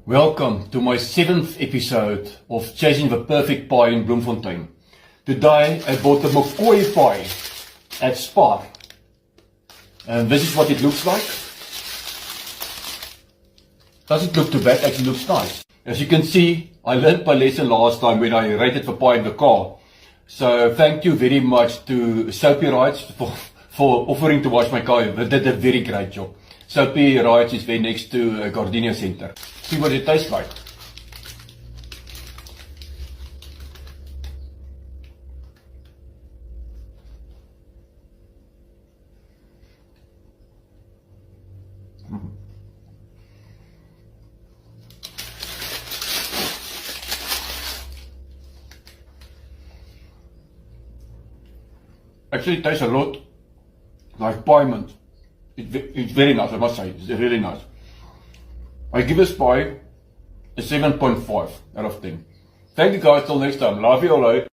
Welcome to my 7th episode of Chasing the Perfect Pie in Bloemfontein. Today I bought the McCoy pie at Spar. And this is what it looks like. Doesn't look too bad, actually looks nice. As you can see, I learned my lesson last time when I rated the pie in the car. So thank you very much to Soapy Rides for offering to wash my car. They did a very great job. Soapy Rides is very next to Gardenia Center. See what it tastes like. Actually, it tastes a lot like pie mint. It's very nice, I must say. It's really nice. I give this pie a 7.5 out of 10. Thank you guys, till next time. Love you all.